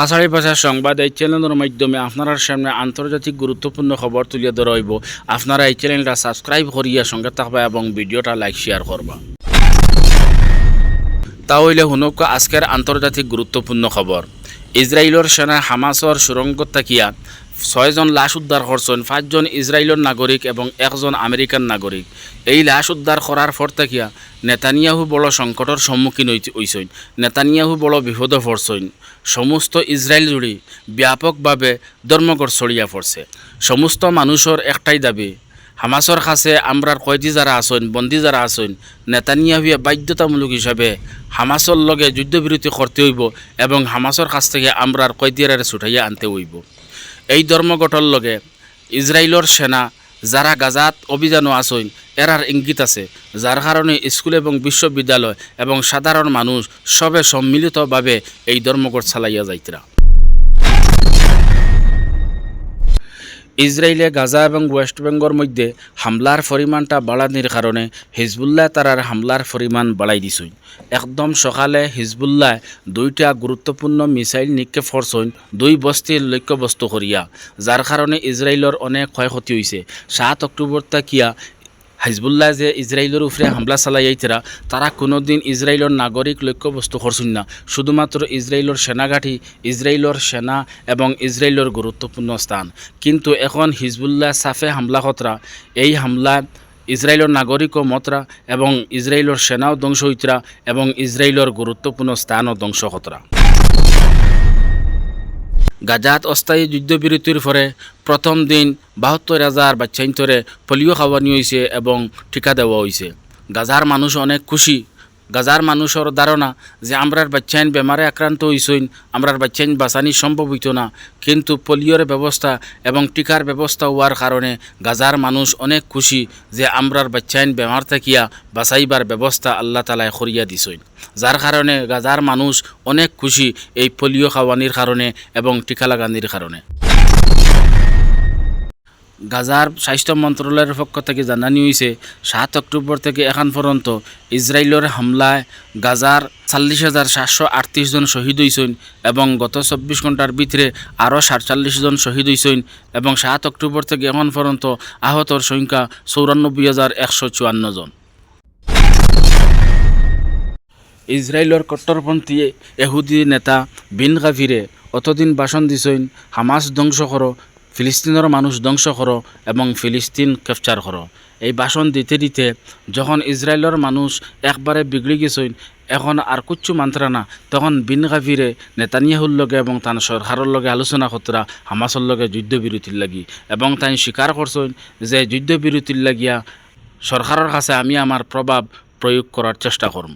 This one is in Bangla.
কাছাড়ি ভাষার সংবাদ এই চ্যানেলের মাধ্যমে আপনার সামনে আন্তর্জাতিক গুরুত্বপূর্ণ খবর তুলিয়ে ধরা হইব। আপনারা এই চ্যানেলটা সাবস্ক্রাইব করিয়া সঙ্গে থাকবা এবং ভিডিওটা লাইক শেয়ার করবা। তাহলে শুনক আজকের আন্তর্জাতিক গুরুত্বপূর্ণ খবর। ইসরায়েলের সেনা হামাসর সুরঙ্গ তাকিয়া 6 জন লাশ উদ্ধার করছেন, 5 জন ইসরায়েলের নাগরিক এবং 1 জন আমেরিকান নাগরিক। এই লাশ উদ্ধার করার পর তাকিয়া নেতানিয়াহু বড় সংকটের সম্মুখীন হইছেন। নেতানিয়াহু বড় বিপদে পড়ছেন। সমস্ত ইসরায়েল জুড়ে ব্যাপকভাবে ধর্মঘট ছড়িয়া পড়ছে। সমস্ত মানুষের একটাই দাবি, হামাসর কাছে আমরার কয়েদি যারা আছেন, বন্দী যারা আছেন, নেতানিয়াহুয়ে বাধ্যতামূলক হিসাবে হামাসর লগে যুদ্ধবিরতি করতে হইব এবং হামাসর কাছ থেকে আমরার কয়েদিয়ারে ছুটাইয়া আনতে হইব। এই ধর্মঘটর লগে ইসরায়েলের সেনা যারা গাজাত অভিযানও আছেন এরার ইঙ্গিত আছে, যার কারণে স্কুল এবং বিশ্ববিদ্যালয় এবং সাধারণ মানুষ সবে সম্মিলিতভাবে এই ধর্মঘট চালাইয়া যাইতরা। ইসরায়েলে গাজা এবং ওয়েস্ট বেঙ্গলের মধ্যে হামলার পরিমাণটা বাড়ানোর কারণে হিজবুল্লাহ তারার হামলার পরিমাণ বাড়াই দিছে। একদম সকালে হিজবুল্লাহ 2টা গুরুত্বপূর্ণ মিসাইল নিক্ষেপ করছেন 2 বস্তির লক্ষ্যবস্তু করিয়া, যার কারণে ইসরায়েলের অনেক ক্ষয়ক্ষতি হয়েছে। 7 অক্টোবর তাকিয়া হিজবুল্লাহ যে ইসরায়েলের উপরে হামলা চালাইয়াইতরা তারা কোনোদিন ইসরায়েলের নাগরিক লক্ষ্যবস্তু করছেন না, শুধুমাত্র ইসরায়েলের সেনাঘাঁটি, ইসরায়েলের সেনা এবং ইসরায়েলের গুরুত্বপূর্ণ স্থান। কিন্তু এখন হিজবুল্লাহ সাফে হামলা খতরা, এই হামলা ইসরায়েলের নাগরিকও মতরা এবং ইসরায়েলের সেনাও ধ্বংস হইতরা এবং ইসরায়েলের গুরুত্বপূর্ণ স্থানও ধ্বংস খতরা। গাজাত অস্থায়ী যুদ্ধবিরতির পরে প্রথম দিন 72,000 বাচ্চাইন্তরে পোলিও খাওয়ানি হয়েছে এবং টিকা দেওয়া হয়েছে। গাজার মানুষ অনেক খুশি। গাজার মানুষের ধারণা যে আমরার বাচ্চাইন বেমারে আক্রান্ত হইছেন, আমরার বাচ্চাইন বাঁচানি সম্ভব হইত না, কিন্তু পোলিওর ব্যবস্থা এবং টিকার ব্যবস্থা হওয়ার কারণে গাজার মানুষ অনেক খুশি যে আমরার বাচ্চাইন বেমার থাকিয়া বাঁচাইবার ব্যবস্থা আল্লাহ তালায় করিয়া দিছেন, যার কারণে গাজার মানুষ অনেক খুশি এই পোলিও খাওয়ানির কারণে এবং টিকা লাগানির কারণে। গাজার স্বাস্থ্য মন্ত্রণালয়ের পক্ষ থেকে জানানি হয়েছে 7 অক্টোবর থেকে এখন পর্যন্ত ইসরায়েলের হামলায় গাজার 40,738 জন শহীদ হয়েছেন এবং গত 24 ঘন্টার ভিতরে আরও 47 জন শহীদ হয়েছেন এবং 7 অক্টোবর থেকে এখন পর্যন্ত আহতর সংখ্যা 94,154 জন। ইসরায়েলের কট্টরপন্থী এহুদি নেতা বিন গাভিরে অতদিন ভাষণ দিছেন, হামাস ধ্বংস করো, ফিলিস্তিনের মানুষ ধ্বংস করো এবং ফিলিস্তিন ক্যাপচার করো। এই ভাষণ দিতে দিতে যখন ইসরায়েলের মানুষ একবারে বিগড়ে গেছেন, এখন আর কিচ্ছু মানতরা না, তখন বিন গাভিরে নেতানিয়াহুর লগে এবং তার সরকারের লগে আলোচনা করতরা হামাসের লগে যুদ্ধবিরতির লাগি এবং তাই স্বীকার করছেন যে যুদ্ধবিরতির লাগিয়া সরকারের কাছে আমি আমার প্রভাব প্রয়োগ করার চেষ্টা করব।